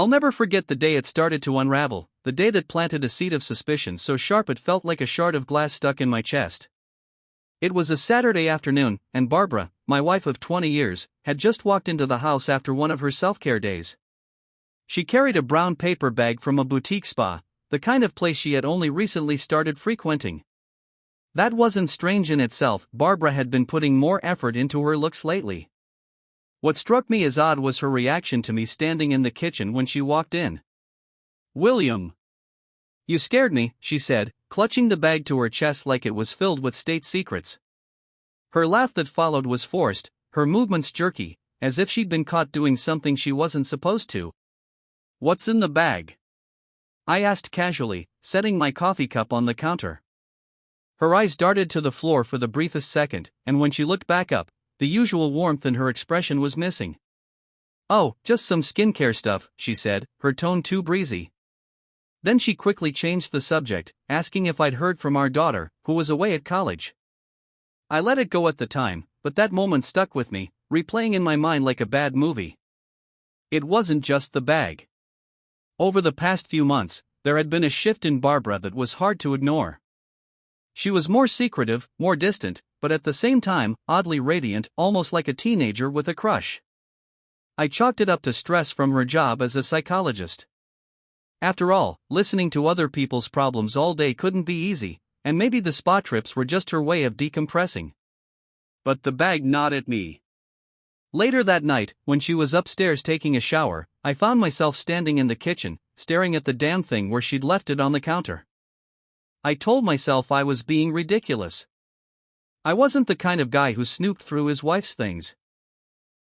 I'll never forget the day it started to unravel, the day that planted a seed of suspicion so sharp it felt like a shard of glass stuck in my chest. It was a Saturday afternoon, and Barbara, my wife of 20 years, had just walked into the house after one of her self-care days. She carried a brown paper bag from a boutique spa, the kind of place she had only recently started frequenting. That wasn't strange in itself. Barbara had been putting more effort into her looks lately. What struck me as odd was her reaction to me standing in the kitchen when she walked in. "William. You scared me," she said, clutching the bag to her chest like it was filled with state secrets. Her laugh that followed was forced, her movements jerky, as if she'd been caught doing something she wasn't supposed to. "What's in the bag?" I asked casually, setting my coffee cup on the counter. Her eyes darted to the floor for the briefest second, and when she looked back up, the usual warmth in her expression was missing. "Oh, just some skincare stuff," she said, her tone too breezy. Then she quickly changed the subject, asking if I'd heard from our daughter, who was away at college. I let it go at the time, but that moment stuck with me, replaying in my mind like a bad movie. It wasn't just the bag. Over the past few months, there had been a shift in Barbara that was hard to ignore. She was more secretive, more distant, but at the same time, oddly radiant, almost like a teenager with a crush. I chalked it up to stress from her job as a psychologist. After all, listening to other people's problems all day couldn't be easy, and maybe the spa trips were just her way of decompressing. But the bag gnawed at me. Later that night, when she was upstairs taking a shower, I found myself standing in the kitchen, staring at the damn thing where she'd left it on the counter. I told myself I was being ridiculous. I wasn't the kind of guy who snooped through his wife's things.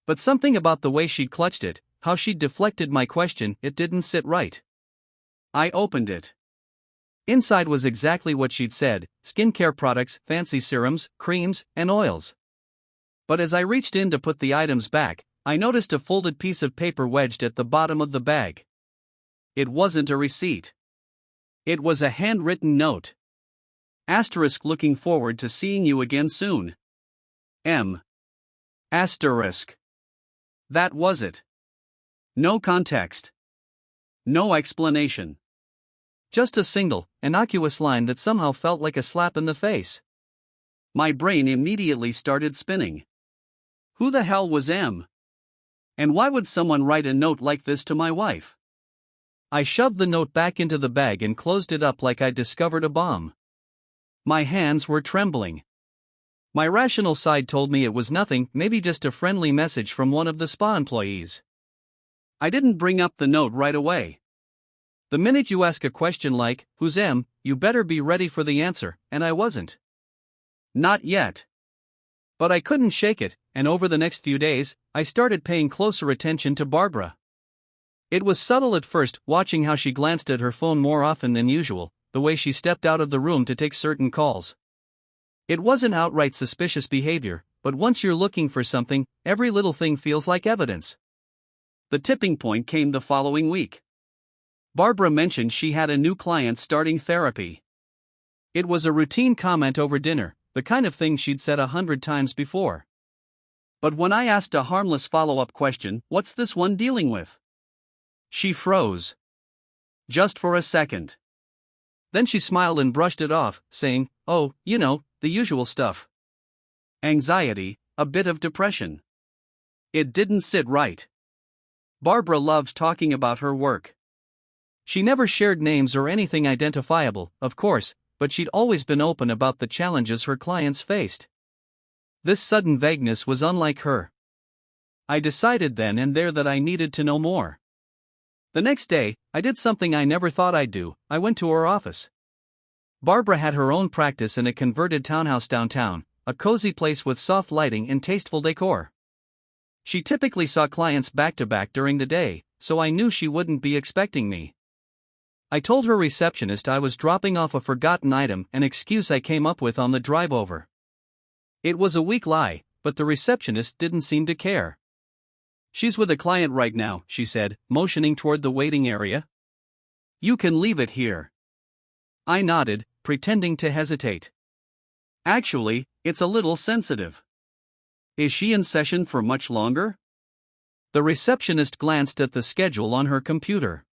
But something about the way she'd clutched it, how she'd deflected my question, it didn't sit right. I opened it. Inside was exactly what she'd said: skincare products, fancy serums, creams, and oils. But as I reached in to put the items back, I noticed a folded piece of paper wedged at the bottom of the bag. It wasn't a receipt. It was a handwritten note. Asterisk, looking forward to seeing you again soon. M. Asterisk. That was it. No context. No explanation. Just a single, innocuous line that somehow felt like a slap in the face. My brain immediately started spinning. Who the hell was M? And why would someone write a note like this to my wife? I shoved the note back into the bag and closed it up like I'd discovered a bomb. My hands were trembling. My rational side told me it was nothing, maybe just a friendly message from one of the spa employees. I didn't bring up the note right away. The minute you ask a question like, "Who's M?" you better be ready for the answer, and I wasn't. Not yet. But I couldn't shake it, and over the next few days, I started paying closer attention to Barbara. It was subtle at first, watching how she glanced at her phone more often than usual, the way she stepped out of the room to take certain calls. It wasn't outright suspicious behavior, but once you're looking for something, every little thing feels like evidence. The tipping point came the following week. Barbara mentioned she had a new client starting therapy. It was a routine comment over dinner, the kind of thing she'd said 100 times before. But when I asked a harmless follow-up question, "What's this one dealing with?" she froze. Just for a second. Then she smiled and brushed it off, saying, "Oh, you know, the usual stuff. Anxiety, a bit of depression." It didn't sit right. Barbara loved talking about her work. She never shared names or anything identifiable, of course, but she'd always been open about the challenges her clients faced. This sudden vagueness was unlike her. I decided then and there that I needed to know more. The next day, I did something I never thought I'd do. I went to her office. Barbara had her own practice in a converted townhouse downtown, a cozy place with soft lighting and tasteful decor. She typically saw clients back-to-back during the day, so I knew she wouldn't be expecting me. I told her receptionist I was dropping off a forgotten item, an excuse I came up with on the drive over. It was a weak lie, but the receptionist didn't seem to care. "She's with a client right now," she said, motioning toward the waiting area. "You can leave it here." I nodded, pretending to hesitate. "Actually, it's a little sensitive." "Is she in session for much longer?" The receptionist glanced at the schedule on her computer.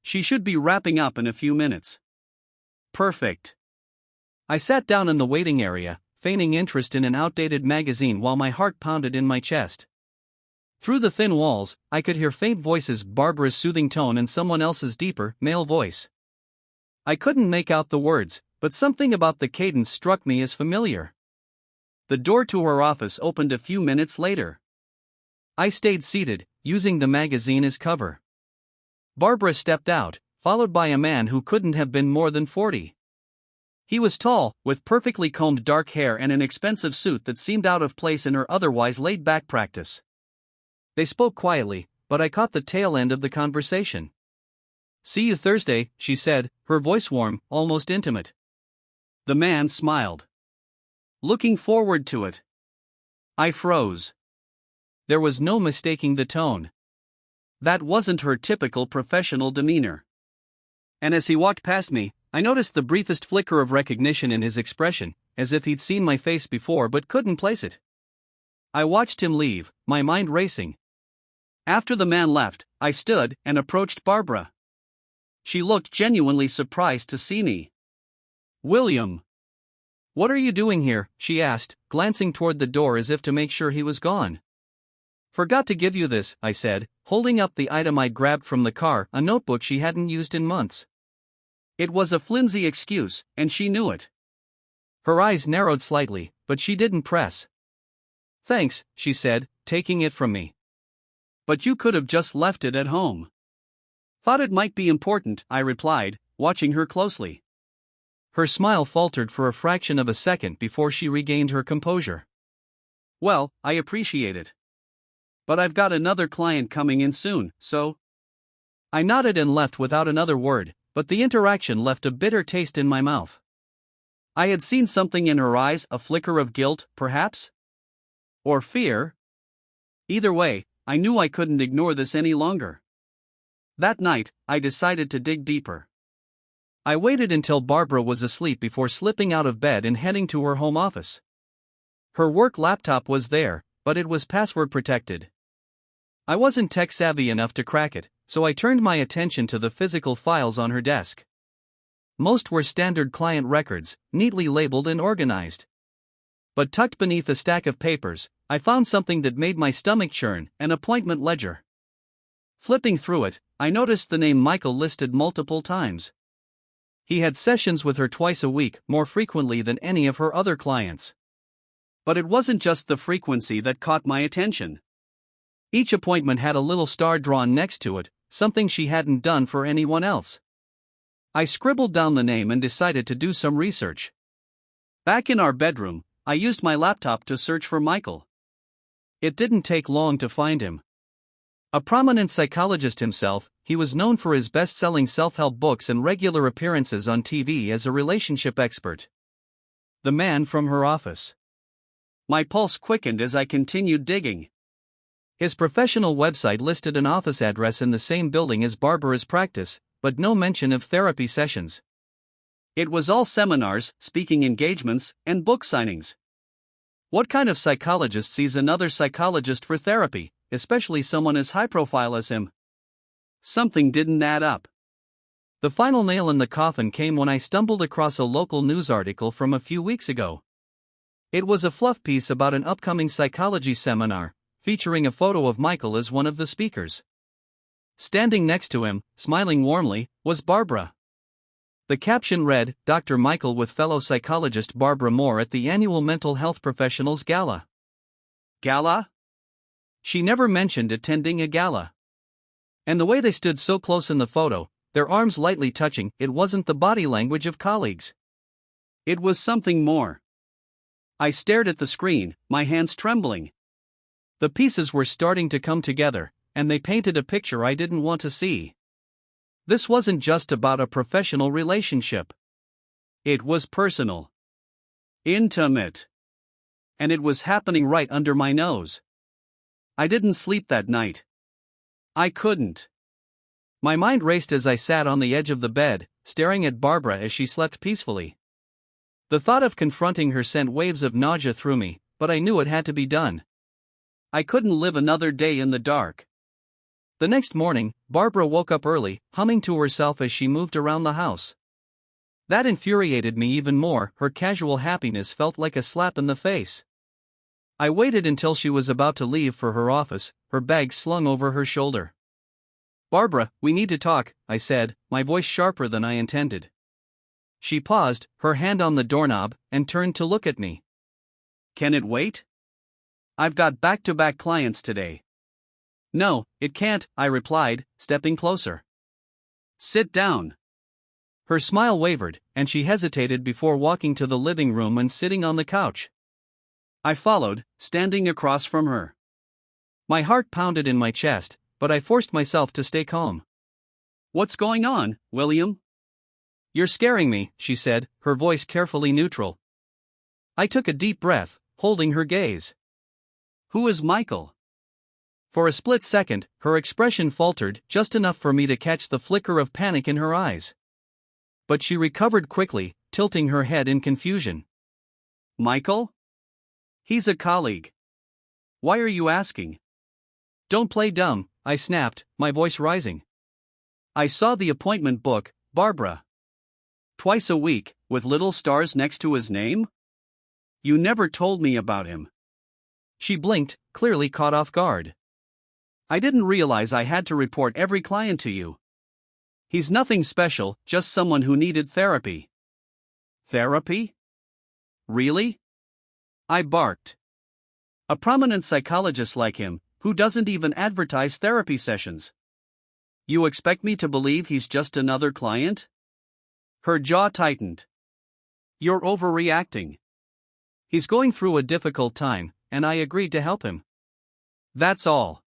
She should be wrapping up in a few minutes. Perfect. I sat down in the waiting area, feigning interest in an outdated magazine while my heart pounded in my chest. Through the thin walls, I could hear faint voices, Barbara's soothing tone and someone else's deeper, male voice. I couldn't make out the words, but something about the cadence struck me as familiar. The door to her office opened a few minutes later. I stayed seated, using the magazine as cover. Barbara stepped out, followed by a man who couldn't have been more than 40. He was tall, with perfectly combed dark hair and an expensive suit that seemed out of place in her otherwise laid-back practice. They spoke quietly, but I caught the tail end of the conversation. "See you Thursday," she said, her voice warm, almost intimate. The man smiled. "Looking forward to it." I froze. There was no mistaking the tone. That wasn't her typical professional demeanor. And as he walked past me, I noticed the briefest flicker of recognition in his expression, as if he'd seen my face before but couldn't place it. I watched him leave, my mind racing. After the man left, I stood and approached Barbara. She looked genuinely surprised to see me. "William, what are you doing here?" she asked, glancing toward the door as if to make sure he was gone. "Forgot to give you this," I said, holding up the item I'd grabbed from the car, a notebook she hadn't used in months. It was a flimsy excuse, and she knew it. Her eyes narrowed slightly, but she didn't press. "Thanks," she said, taking it from me. "But you could have just left it at home." "Thought it might be important," I replied, watching her closely. Her smile faltered for a fraction of a second before she regained her composure. "Well, I appreciate it. But I've got another client coming in soon, so..." I nodded and left without another word, but the interaction left a bitter taste in my mouth. I had seen something in her eyes, a flicker of guilt, perhaps? Or fear? Either way, I knew I couldn't ignore this any longer. That night, I decided to dig deeper. I waited until Barbara was asleep before slipping out of bed and heading to her home office. Her work laptop was there, but it was password protected. I wasn't tech-savvy enough to crack it, so I turned my attention to the physical files on her desk. Most were standard client records, neatly labeled and organized. But tucked beneath a stack of papers, I found something that made my stomach churn, an appointment ledger. Flipping through it, I noticed the name Michael listed multiple times. He had sessions with her twice a week, more frequently than any of her other clients. But it wasn't just the frequency that caught my attention. Each appointment had a little star drawn next to it, something she hadn't done for anyone else. I scribbled down the name and decided to do some research. Back in our bedroom, I used my laptop to search for Michael. It didn't take long to find him. A prominent psychologist himself, he was known for his best-selling self-help books and regular appearances on TV as a relationship expert. The man from her office. My pulse quickened as I continued digging. His professional website listed an office address in the same building as Barbara's practice, but no mention of therapy sessions. It was all seminars, speaking engagements, and book signings. What kind of psychologist sees another psychologist for therapy, especially someone as high profile as him? Something didn't add up. The final nail in the coffin came when I stumbled across a local news article from a few weeks ago. It was a fluff piece about an upcoming psychology seminar, featuring a photo of Michael as one of the speakers. Standing next to him, smiling warmly, was Barbara. The caption read, "Dr. Michael with fellow psychologist Barbara Moore at the annual Mental Health Professionals Gala." Gala? She never mentioned attending a gala. And the way they stood so close in the photo, their arms lightly touching, it wasn't the body language of colleagues. It was something more. I stared at the screen, my hands trembling. The pieces were starting to come together, and they painted a picture I didn't want to see. This wasn't just about a professional relationship. It was personal. Intimate. And it was happening right under my nose. I didn't sleep that night. I couldn't. My mind raced as I sat on the edge of the bed, staring at Barbara as she slept peacefully. The thought of confronting her sent waves of nausea through me, but I knew it had to be done. I couldn't live another day in the dark. The next morning, Barbara woke up early, humming to herself as she moved around the house. That infuriated me even more. Her casual happiness felt like a slap in the face. I waited until she was about to leave for her office, her bag slung over her shoulder. "Barbara, we need to talk," I said, my voice sharper than I intended. She paused, her hand on the doorknob, and turned to look at me. "Can it wait? I've got back-to-back clients today." "No, it can't," I replied, stepping closer. "Sit down." Her smile wavered, and she hesitated before walking to the living room and sitting on the couch. I followed, standing across from her. My heart pounded in my chest, but I forced myself to stay calm. "What's going on, William?" "You're scaring me," she said, her voice carefully neutral. I took a deep breath, holding her gaze. "Who is Michael?" For a split second, her expression faltered just enough for me to catch the flicker of panic in her eyes. But she recovered quickly, tilting her head in confusion. "Michael? He's a colleague. Why are you asking?" "Don't play dumb," I snapped, my voice rising. "I saw the appointment book, Barbara. Twice a week, with little stars next to his name? You never told me about him." She blinked, clearly caught off guard. "I didn't realize I had to report every client to you. He's nothing special, just someone who needed therapy." "Therapy? Really?" I barked. "A prominent psychologist like him, who doesn't even advertise therapy sessions. You expect me to believe he's just another client?" Her jaw tightened. "You're overreacting. He's going through a difficult time, and I agreed to help him. That's all."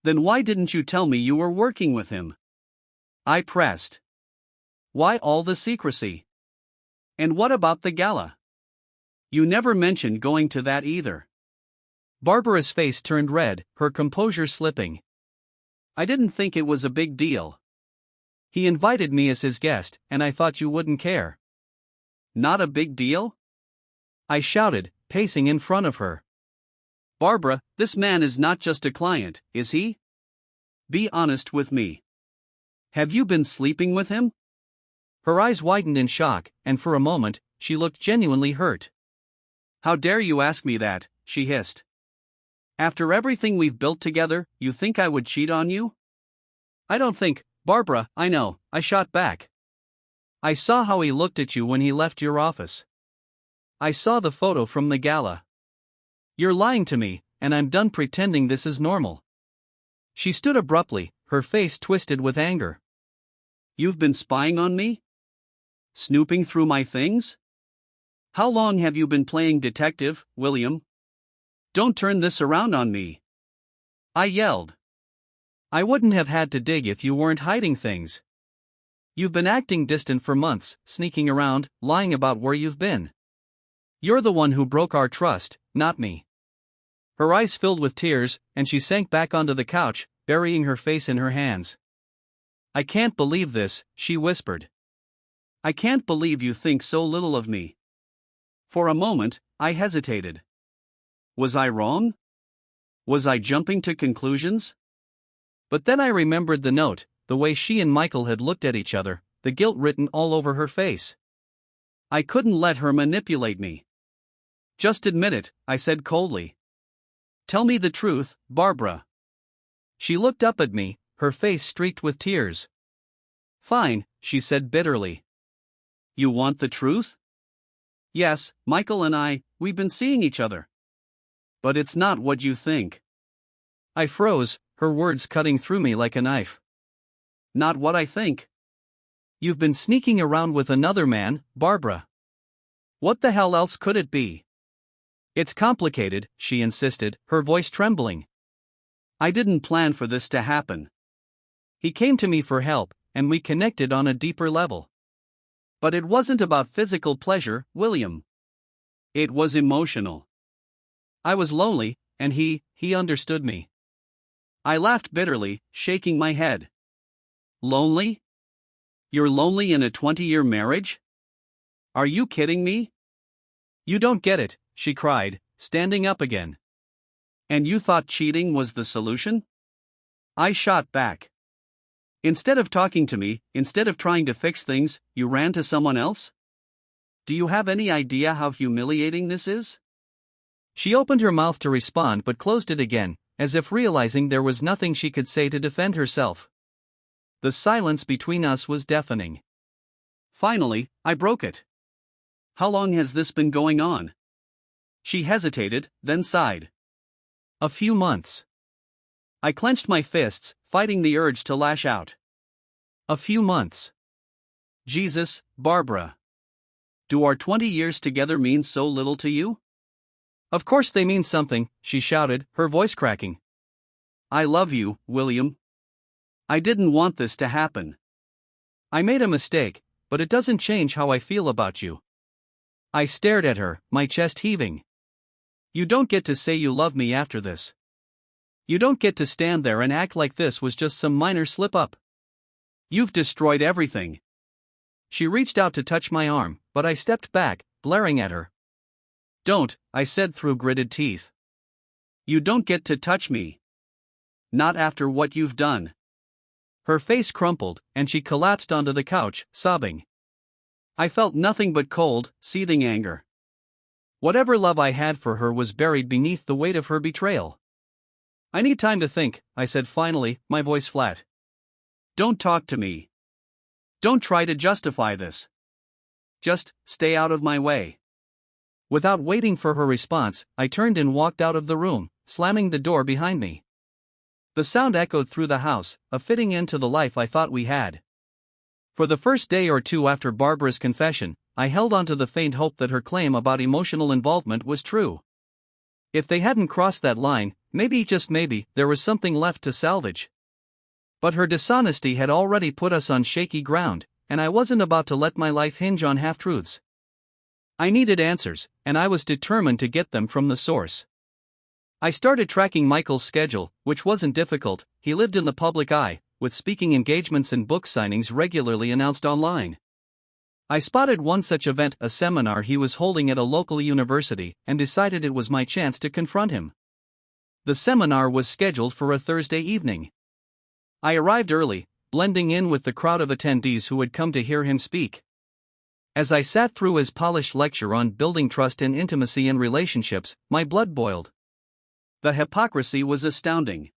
"Then why didn't you tell me you were working with him?" I pressed. "Why all the secrecy? And what about the gala? You never mentioned going to that either." Barbara's face turned red, her composure slipping. "I didn't think it was a big deal. He invited me as his guest, and I thought you wouldn't care." "Not a big deal?" I shouted, pacing in front of her. "Barbara, this man is not just a client, is he? Be honest with me. Have you been sleeping with him?" Her eyes widened in shock, and for a moment, she looked genuinely hurt. "How dare you ask me that?" she hissed. "After everything we've built together, you think I would cheat on you?" "I don't think, Barbara, I know," I shot back. "I saw how he looked at you when he left your office. I saw the photo from the gala. You're lying to me, and I'm done pretending this is normal." She stood abruptly, her face twisted with anger. "You've been spying on me? Snooping through my things? How long have you been playing detective, William? Don't turn this around on me," I yelled. "I wouldn't have had to dig if you weren't hiding things. You've been acting distant for months, sneaking around, lying about where you've been. You're the one who broke our trust, not me." Her eyes filled with tears, and she sank back onto the couch, burying her face in her hands. "I can't believe this," she whispered. "I can't believe you think so little of me." For a moment, I hesitated. Was I wrong? Was I jumping to conclusions? But then I remembered the note, the way she and Michael had looked at each other, the guilt written all over her face. I couldn't let her manipulate me. "Just admit it," I said coldly. "Tell me the truth, Barbara." She looked up at me, her face streaked with tears. "Fine," she said bitterly. "You want the truth?" "Yes, Michael and we've been seeing each other. But it's not what you think." I froze, her words cutting through me like a knife. "Not what I think?" "You've been sneaking around with another man, Barbara. What the hell else could it be?" "It's complicated," she insisted, her voice trembling. "I didn't plan for this to happen. He came to me for help, and we connected on a deeper level. But it wasn't about physical pleasure, William. It was emotional. I was lonely, and he understood me." I laughed bitterly, shaking my head. "Lonely? You're lonely in a 20-year marriage? Are you kidding me?" "You don't get it," she cried, standing up again. And you thought cheating was the solution? I shot back. Instead of talking to me, instead of trying to fix things, you ran to someone else? Do you have any idea how humiliating this is? She opened her mouth to respond but closed it again, as if realizing there was nothing she could say to defend herself. The silence between us was deafening. Finally, I broke it. How long has this been going on? She hesitated, then sighed. A few months. I clenched my fists, fighting the urge to lash out. A few months. Jesus, Barbara. Do our 20 years together mean so little to you? Of course they mean something, she shouted, her voice cracking. I love you, William. I didn't want this to happen. I made a mistake, but it doesn't change how I feel about you. I stared at her, my chest heaving. You don't get to say you love me after this. You don't get to stand there and act like this was just some minor slip-up. You've destroyed everything. She reached out to touch my arm, but I stepped back, glaring at her. Don't, I said through gritted teeth. You don't get to touch me. Not after what you've done. Her face crumpled, and she collapsed onto the couch, sobbing. I felt nothing but cold, seething anger. Whatever love I had for her was buried beneath the weight of her betrayal. I need time to think, I said finally, my voice flat. Don't talk to me. Don't try to justify this. Just stay out of my way. Without waiting for her response, I turned and walked out of the room, slamming the door behind me. The sound echoed through the house, a fitting end to the life I thought we had. For the first day or two after Barbara's confession, I held on to the faint hope that her claim about emotional involvement was true. If they hadn't crossed that line, maybe, just maybe, there was something left to salvage. But her dishonesty had already put us on shaky ground, and I wasn't about to let my life hinge on half-truths. I needed answers, and I was determined to get them from the source. I started tracking Michael's schedule, which wasn't difficult. He lived in the public eye, with speaking engagements and book signings regularly announced online. I spotted one such event, a seminar he was holding at a local university, and decided it was my chance to confront him. The seminar was scheduled for a Thursday evening. I arrived early, blending in with the crowd of attendees who had come to hear him speak. As I sat through his polished lecture on building trust and intimacy in relationships, my blood boiled. The hypocrisy was astounding.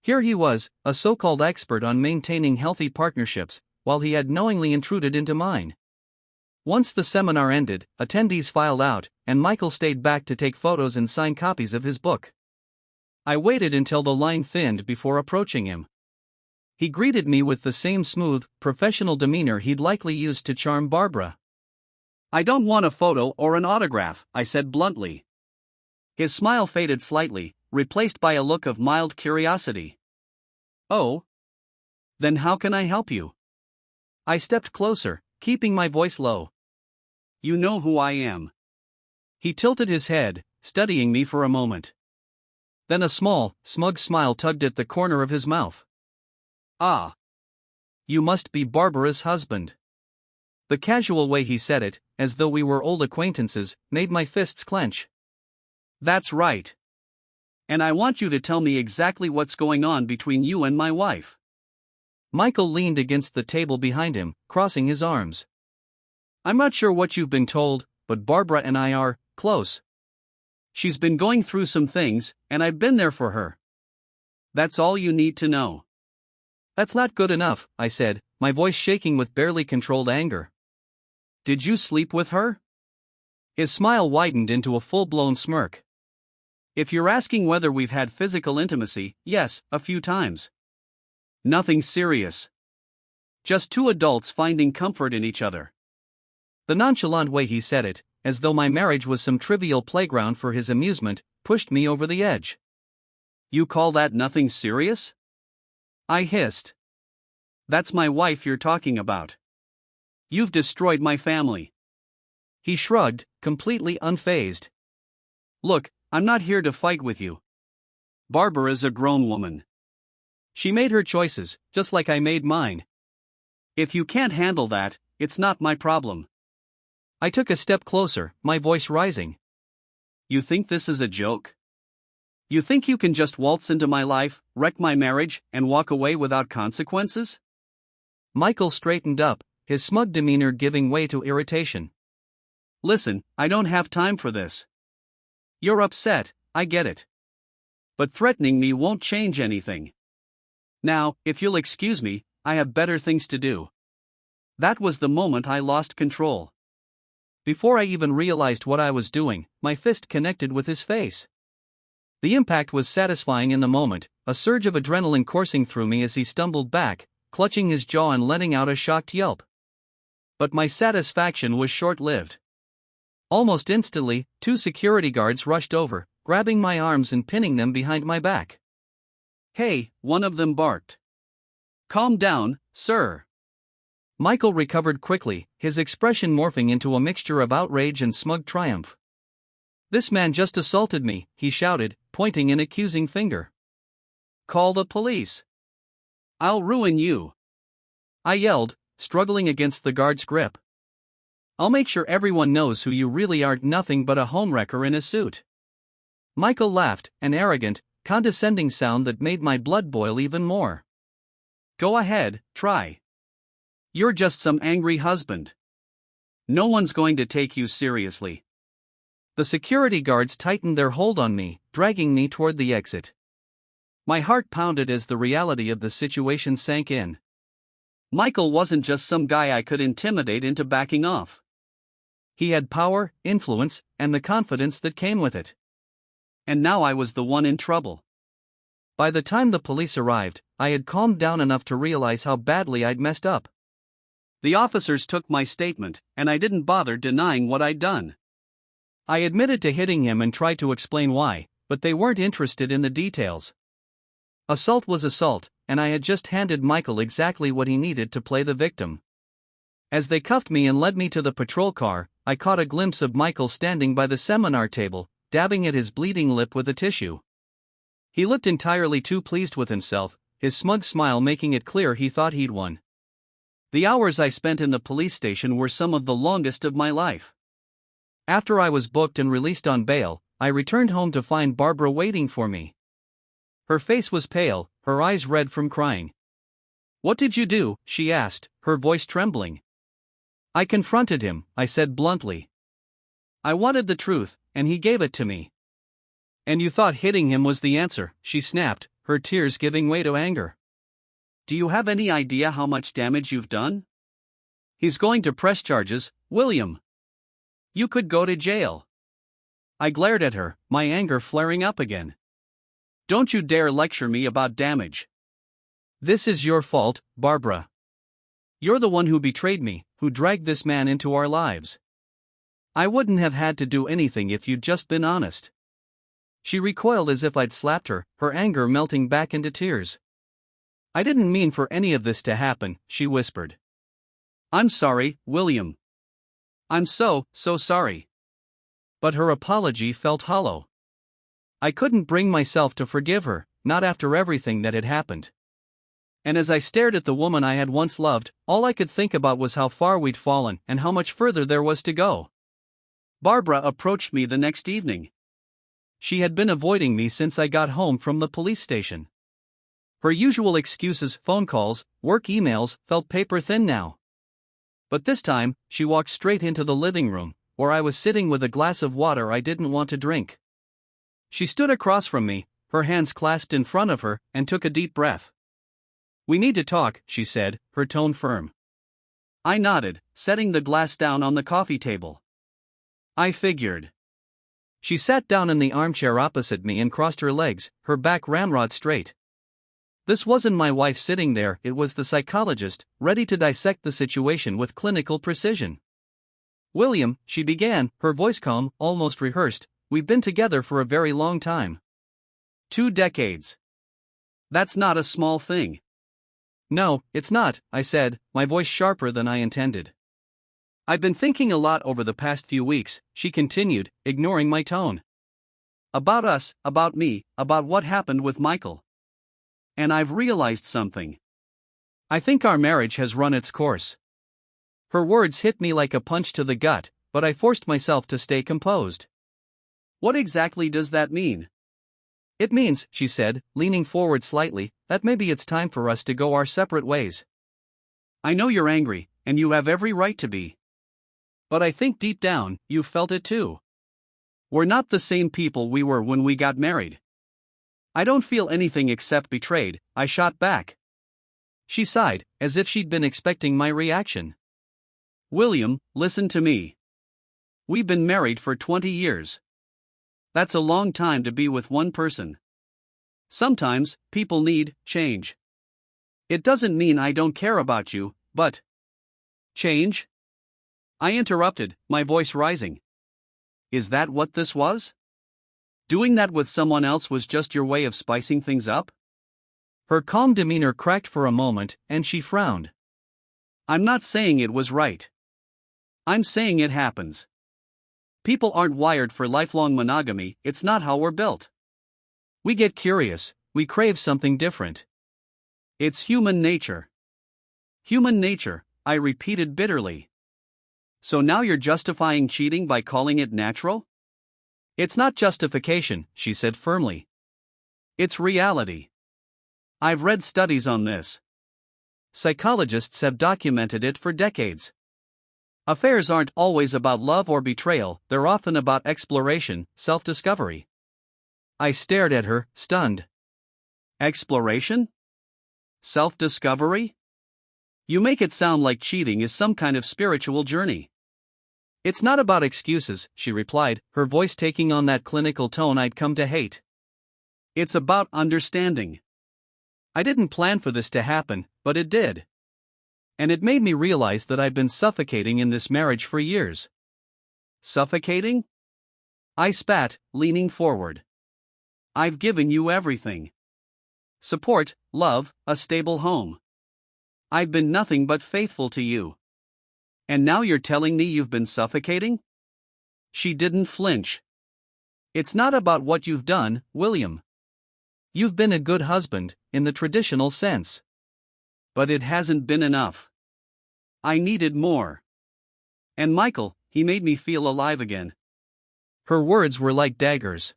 Here he was, a so-called expert on maintaining healthy partnerships, while he had knowingly intruded into mine. Once the seminar ended, attendees filed out, and Michael stayed back to take photos and sign copies of his book. I waited until the line thinned before approaching him. He greeted me with the same smooth, professional demeanor he'd likely used to charm Barbara. I don't want a photo or an autograph, I said bluntly. His smile faded slightly, replaced by a look of mild curiosity. Oh? Then how can I help you? I stepped closer, keeping my voice low. You know who I am. He tilted his head, studying me for a moment. Then a small, smug smile tugged at the corner of his mouth. Ah. You must be Barbara's husband. The casual way he said it, as though we were old acquaintances, made my fists clench. That's right. And I want you to tell me exactly what's going on between you and my wife. Michael leaned against the table behind him, crossing his arms. I'm not sure what you've been told, but Barbara and I are close. She's been going through some things, and I've been there for her. That's all you need to know. That's not good enough, I said, my voice shaking with barely controlled anger. Did you sleep with her? His smile widened into a full-blown smirk. If you're asking whether we've had physical intimacy, yes, a few times. Nothing serious. Just two adults finding comfort in each other. The nonchalant way he said it, as though my marriage was some trivial playground for his amusement, pushed me over the edge. You call that nothing serious? I hissed. That's my wife you're talking about. You've destroyed my family. He shrugged, completely unfazed. Look, I'm not here to fight with you. Barbara's a grown woman. She made her choices, just like I made mine. If you can't handle that, it's not my problem. I took a step closer, my voice rising. You think this is a joke? You think you can just waltz into my life, wreck my marriage, and walk away without consequences? Michael straightened up, his smug demeanor giving way to irritation. Listen, I don't have time for this. You're upset, I get it. But threatening me won't change anything. Now, if you'll excuse me, I have better things to do. That was the moment I lost control. Before I even realized what I was doing, my fist connected with his face. The impact was satisfying in the moment, a surge of adrenaline coursing through me as he stumbled back, clutching his jaw and letting out a shocked yelp. But my satisfaction was short-lived. Almost instantly, 2 security guards rushed over, grabbing my arms and pinning them behind my back. Hey, one of them barked. Calm down, sir. Michael recovered quickly, his expression morphing into a mixture of outrage and smug triumph. This man just assaulted me, he shouted, pointing an accusing finger. Call the police. I'll ruin you, I yelled, struggling against the guard's grip. I'll make sure everyone knows who you really are, nothing but a homewrecker in a suit. Michael laughed, an arrogant, condescending sound that made my blood boil even more. Go ahead, try. You're just some angry husband. No one's going to take you seriously. The security guards tightened their hold on me, dragging me toward the exit. My heart pounded as the reality of the situation sank in. Michael wasn't just some guy I could intimidate into backing off. He had power, influence, and the confidence that came with it. And now I was the one in trouble. By the time the police arrived, I had calmed down enough to realize how badly I'd messed up. The officers took my statement, and I didn't bother denying what I'd done. I admitted to hitting him and tried to explain why, but they weren't interested in the details. Assault was assault, and I had just handed Michael exactly what he needed to play the victim. As they cuffed me and led me to the patrol car, I caught a glimpse of Michael standing by the seminar table, dabbing at his bleeding lip with a tissue. He looked entirely too pleased with himself, his smug smile making it clear he thought he'd won. The hours I spent in the police station were some of the longest of my life. After I was booked and released on bail, I returned home to find Barbara waiting for me. Her face was pale, her eyes red from crying. "What did you do?" she asked, her voice trembling. "I confronted him," I said bluntly. "I wanted the truth, and he gave it to me." "And you thought hitting him was the answer," she snapped, her tears giving way to anger. Do you have any idea how much damage you've done? He's going to press charges, William. You could go to jail. I glared at her, my anger flaring up again. Don't you dare lecture me about damage. This is your fault, Barbara. You're the one who betrayed me, who dragged this man into our lives. I wouldn't have had to do anything if you'd just been honest. She recoiled as if I'd slapped her, her anger melting back into tears. "I didn't mean for any of this to happen," she whispered. "I'm sorry, William. I'm so sorry." But her apology felt hollow. I couldn't bring myself to forgive her, not after everything that had happened. And as I stared at the woman I had once loved, all I could think about was how far we'd fallen and how much further there was to go. Barbara approached me the next evening. She had been avoiding me since I got home from the police station. Her usual excuses, phone calls, work emails, felt paper thin now. But this time, she walked straight into the living room, where I was sitting with a glass of water I didn't want to drink. She stood across from me, her hands clasped in front of her, and took a deep breath. "We need to talk," she said, her tone firm. I nodded, setting the glass down on the coffee table. "I figured." She sat down in the armchair opposite me and crossed her legs, her back ramrod straight. This wasn't my wife sitting there, it was the psychologist, ready to dissect the situation with clinical precision. "William," she began, her voice calm, almost rehearsed, "we've been together for a very long time. 2 decades. That's not a small thing." "No, it's not," I said, my voice sharper than I intended. "I've been thinking a lot over the past few weeks," she continued, ignoring my tone. "About us, about me, about what happened with Michael. And I've realized something. I think our marriage has run its course." Her words hit me like a punch to the gut, but I forced myself to stay composed. What exactly does that mean? It means, she said, leaning forward slightly, that maybe it's time for us to go our separate ways. I know you're angry, and you have every right to be. But I think deep down, you felt it too. We're not the same people we were when we got married. I don't feel anything except betrayed, I shot back. She sighed, as if she'd been expecting my reaction. William, listen to me. We've been married for 20 years. That's a long time to be with one person. Sometimes, people need change. It doesn't mean I don't care about you, but... Change? I interrupted, my voice rising. Is that what this was? Doing that with someone else was just your way of spicing things up? Her calm demeanor cracked for a moment, and she frowned. I'm not saying it was right. I'm saying it happens. People aren't wired for lifelong monogamy, it's not how we're built. We get curious, we crave something different. It's human nature. Human nature, I repeated bitterly. So now you're justifying cheating by calling it natural? It's not justification, she said firmly. It's reality. I've read studies on this. Psychologists have documented it for decades. Affairs aren't always about love or betrayal, they're often about exploration, self-discovery. I stared at her, stunned. Exploration? Self-discovery? You make it sound like cheating is some kind of spiritual journey. It's not about excuses, she replied, her voice taking on that clinical tone I'd come to hate. It's about understanding. I didn't plan for this to happen, but it did. And it made me realize that I'd been suffocating in this marriage for years. Suffocating? I spat, leaning forward. I've given you everything. Support, love, a stable home. I've been nothing but faithful to you. And now you're telling me you've been suffocating? She didn't flinch. It's not about what you've done, William. You've been a good husband, in the traditional sense. But it hasn't been enough. I needed more. And Michael, he made me feel alive again. Her words were like daggers.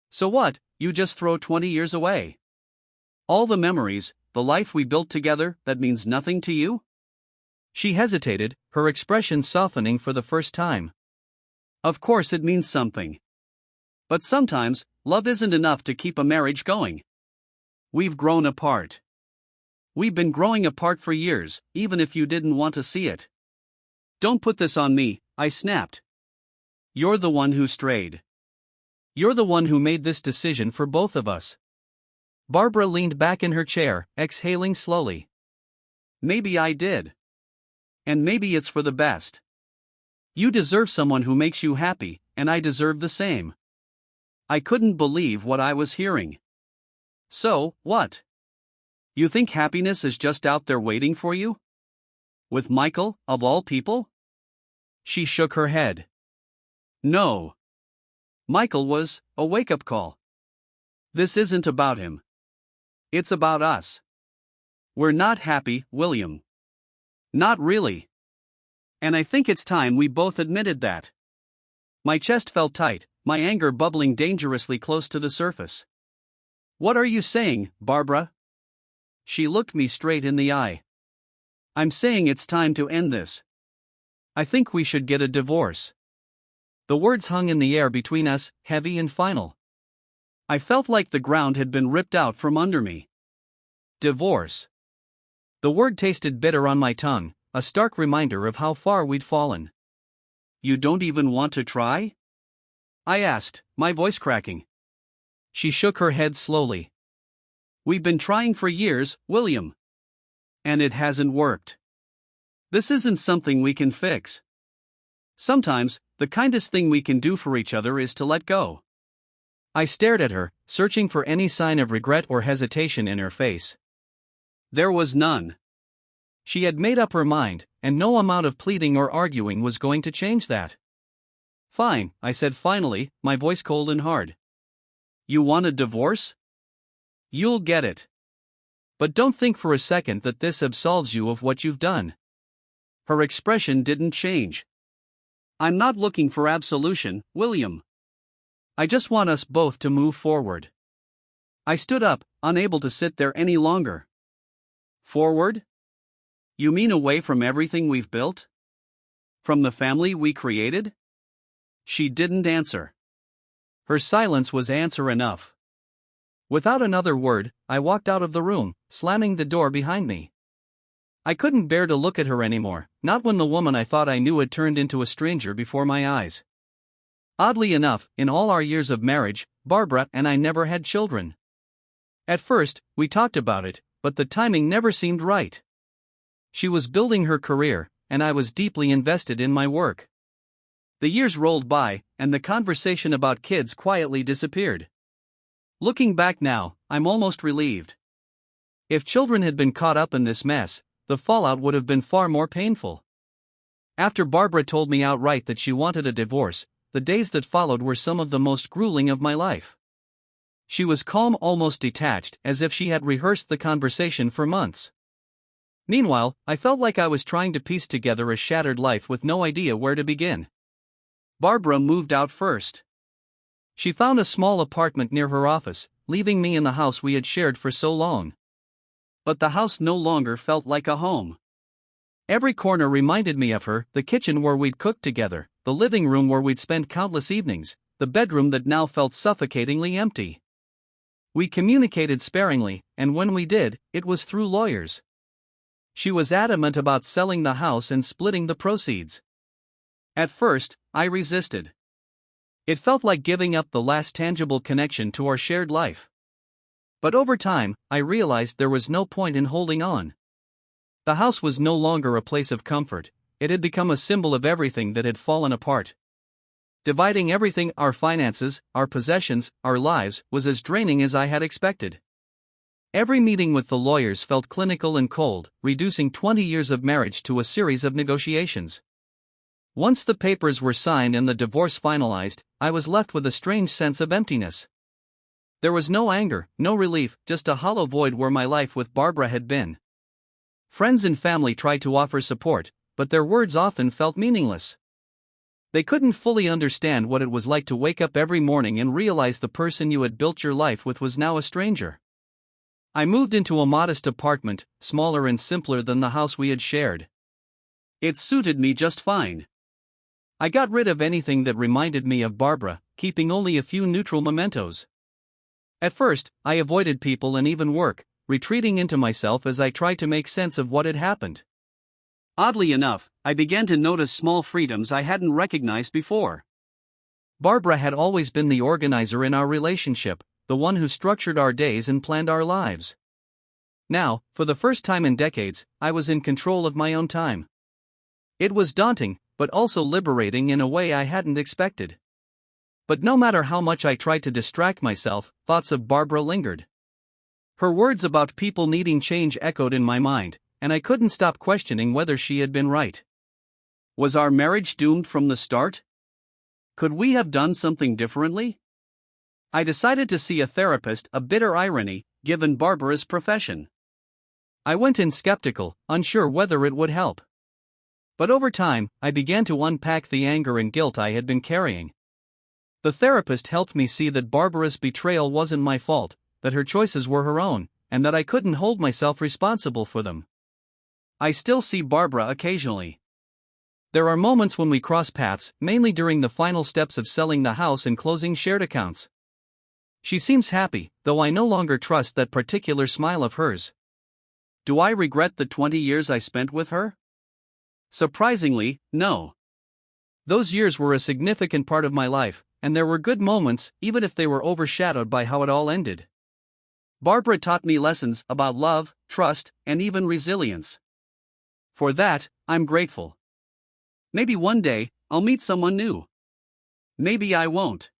So what, you just throw 20 years away? All the memories, the life we built together, that means nothing to you? She hesitated, her expression softening for the first time. Of course it means something. But sometimes, love isn't enough to keep a marriage going. We've grown apart. We've been growing apart for years, even if you didn't want to see it. Don't put this on me, I snapped. You're the one who strayed. You're the one who made this decision for both of us. Barbara leaned back in her chair, exhaling slowly. Maybe I did. And maybe it's for the best. You deserve someone who makes you happy, and I deserve the same. I couldn't believe what I was hearing. So, what? You think happiness is just out there waiting for you? With Michael, of all people? She shook her head. No. Michael was a wake-up call. This isn't about him. It's about us. We're not happy, William. Not really. And I think it's time we both admitted that. My chest felt tight, my anger bubbling dangerously close to the surface. What are you saying, Barbara? She looked me straight in the eye. I'm saying it's time to end this. I think we should get a divorce. The words hung in the air between us, heavy and final. I felt like the ground had been ripped out from under me. Divorce. The word tasted bitter on my tongue, a stark reminder of how far we'd fallen. You don't even want to try? I asked, my voice cracking. She shook her head slowly. We've been trying for years, William. And it hasn't worked. This isn't something we can fix. Sometimes, the kindest thing we can do for each other is to let go. I stared at her, searching for any sign of regret or hesitation in her face. There was none. She had made up her mind, and no amount of pleading or arguing was going to change that. Fine, I said finally, my voice cold and hard. You want a divorce? You'll get it. But don't think for a second that this absolves you of what you've done. Her expression didn't change. I'm not looking for absolution, William. I just want us both to move forward. I stood up, unable to sit there any longer. Forward? You mean away from everything we've built? From the family we created? She didn't answer. Her silence was answer enough. Without another word, I walked out of the room, slamming the door behind me. I couldn't bear to look at her anymore, not when the woman I thought I knew had turned into a stranger before my eyes. Oddly enough, in all our years of marriage, Barbara and I never had children. At first, we talked about it, but the timing never seemed right. She was building her career, and I was deeply invested in my work. The years rolled by, and the conversation about kids quietly disappeared. Looking back now, I'm almost relieved. If children had been caught up in this mess, the fallout would have been far more painful. After Barbara told me outright that she wanted a divorce, the days that followed were some of the most grueling of my life. She was calm, almost detached, as if she had rehearsed the conversation for months. Meanwhile, I felt like I was trying to piece together a shattered life with no idea where to begin. Barbara moved out first. She found a small apartment near her office, leaving me in the house we had shared for so long. But the house no longer felt like a home. Every corner reminded me of her: the kitchen where we'd cooked together, the living room where we'd spent countless evenings, the bedroom that now felt suffocatingly empty. We communicated sparingly, and when we did, it was through lawyers. She was adamant about selling the house and splitting the proceeds. At first, I resisted. It felt like giving up the last tangible connection to our shared life. But over time, I realized there was no point in holding on. The house was no longer a place of comfort, it had become a symbol of everything that had fallen apart. Dividing everything, our finances, our possessions, our lives, was as draining as I had expected. Every meeting with the lawyers felt clinical and cold, reducing 20 years of marriage to a series of negotiations. Once the papers were signed and the divorce finalized, I was left with a strange sense of emptiness. There was no anger, no relief, just a hollow void where my life with Barbara had been. Friends and family tried to offer support, but their words often felt meaningless. They couldn't fully understand what it was like to wake up every morning and realize the person you had built your life with was now a stranger. I moved into a modest apartment, smaller and simpler than the house we had shared. It suited me just fine. I got rid of anything that reminded me of Barbara, keeping only a few neutral mementos. At first, I avoided people and even work, retreating into myself as I tried to make sense of what had happened. Oddly enough, I began to notice small freedoms I hadn't recognized before. Barbara had always been the organizer in our relationship, the one who structured our days and planned our lives. Now, for the first time in decades, I was in control of my own time. It was daunting, but also liberating in a way I hadn't expected. But no matter how much I tried to distract myself, thoughts of Barbara lingered. Her words about people needing change echoed in my mind, and I couldn't stop questioning whether she had been right. Was our marriage doomed from the start? Could we have done something differently? I decided to see a therapist, a bitter irony, given Barbara's profession. I went in skeptical, unsure whether it would help. But over time, I began to unpack the anger and guilt I had been carrying. The therapist helped me see that Barbara's betrayal wasn't my fault, that her choices were her own, and that I couldn't hold myself responsible for them. I still see Barbara occasionally. There are moments when we cross paths, mainly during the final steps of selling the house and closing shared accounts. She seems happy, though I no longer trust that particular smile of hers. Do I regret the 20 years I spent with her? Surprisingly, no. Those years were a significant part of my life, and there were good moments, even if they were overshadowed by how it all ended. Barbara taught me lessons about love, trust, and even resilience. For that, I'm grateful. Maybe one day, I'll meet someone new. Maybe I won't.